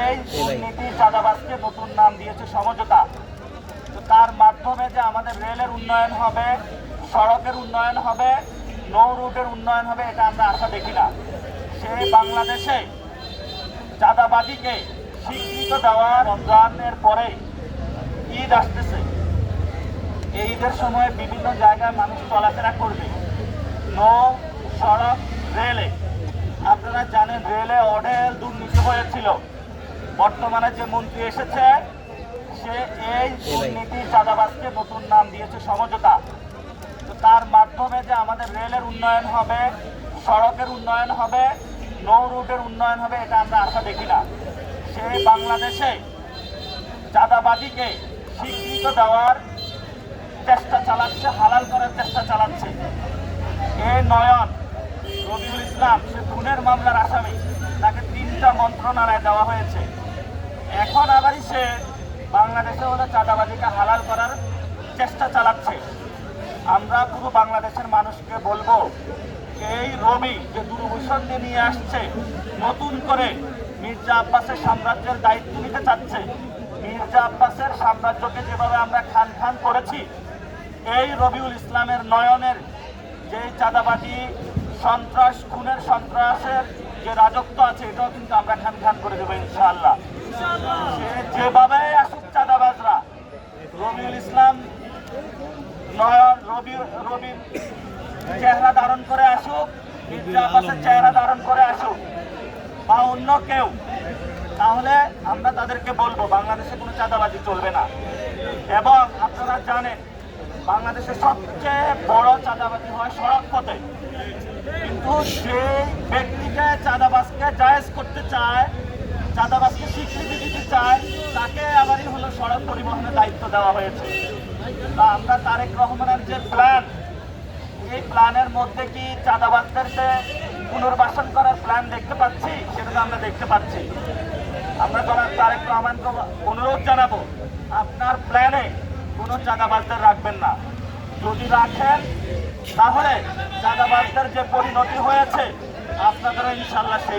এই দুর্নীতি চাঁদাবাজকে নতুন নাম দিয়েছে সমঝোতা। তো তার মাধ্যমে যে আমাদের রেলের উন্নয়ন হবে, সড়কের উন্নয়ন হবে, নৌ রুটের উন্নয়ন হবে, এটা আমরা আশা দেখি না। সেই বাংলাদেশে চাঁদাবাজিকে স্বীকৃত দেওয়ার রমজানের পরে ঈদ আসতেছে। এই ঈদের সময় বিভিন্ন জায়গায় মানুষ চলাফেরা করবে, নৌ, সড়ক, রেলে। আপনারা জানেন রেলে অঢেল দুর্নীতি হয়েছিল। বর্তমানে যে মন্ত্রী এসেছে সে এই দুর্নীতি চাঁদাবাজকে নতুন নাম দিয়েছে সমঝোতা। তো তার মাধ্যমে যে আমাদের রেলের উন্নয়ন হবে, সড়কের উন্নয়ন হবে, নৌ রুটের উন্নয়ন হবে, এটা আমরা আশা দেখি না। সেই বাংলাদেশে চাঁদাবাজিকে স্বীকৃত দেওয়ার চেষ্টা চালাচ্ছে, হালাল করার চেষ্টা চালাচ্ছে। এই নয়ন রবিউল ইসলাম, সে খুনের মামলার আসামি, তাকে 3টা মন্ত্রণালয় দেওয়া হয়েছে। এখন আবারই সে বাংলাদেশে হলে চাঁদাবাজিকে হালাল করার চেষ্টা চালাচ্ছে। আমরা পুরো বাংলাদেশের মানুষকে বলবো, এই রবি যে দূরভূষণ নিয়ে আসছে, নতুন করে মির্জা আব্বাসের সাম্রাজ্যের দায়িত্ব নিতে চাচ্ছে। মির্জা আব্বাসের সাম্রাজ্যকে যেভাবে আমরা খান খান করেছি, এই রবিউল ইসলামের নয়নের যে চাঁদাবাজি, সন্ত্রাস, খুনের সন্ত্রাসের যে রাজত্ব আছে, এটাও কিন্তু আমরা খান খান করে দেবো ইনশাআল্লাহ। সে যেভাবে আসুক চাঁদাবাজরা, রবিউল ইসলাম নয়ন রবির চেহারা ধারণ করে আসুক, মির্জা আব্বাসের চেহারা ধারণ করে আসুক, বা অন্য কেউ, তাহলে আমরা তাদেরকে বলবো বাংলাদেশে কোনো চাঁদাবাজি চলবে না। এবং আপনারা জানেন বাংলাদেশের সবচেয়ে বড় চাঁদাবাজি হয় সড়ক পথে। কিন্তু যে ব্যক্তিকে চাঁদাবাজকে জায়েজ করতে চায়, চাঁদাবাজকে স্বীকৃতি দিতে চায়, তাকে আবারই হলো সড়ক পরিবহনের দায়িত্ব দেওয়া হয়েছে। তা আমরা তারেক রহমানের যে প্ল্যান, এই প্ল্যানের মধ্যে কি চাঁদাবাজদেরকে পুনর্বাসন করার প্ল্যান দেখতে পাচ্ছি? সেটা তো আমরা দেখতে পাচ্ছি। আমরা জনাব তারেক রহমানকে অনুরোধ জানাবো, আপনার প্ল্যানে কোনো চাঁদাবাজদের রাখবেন না। যদি রাখেন তাহলে চাঁদাবাজদের যে পরিণতি হয়েছে আপনাদেরও ইনশাল্লাহ সেই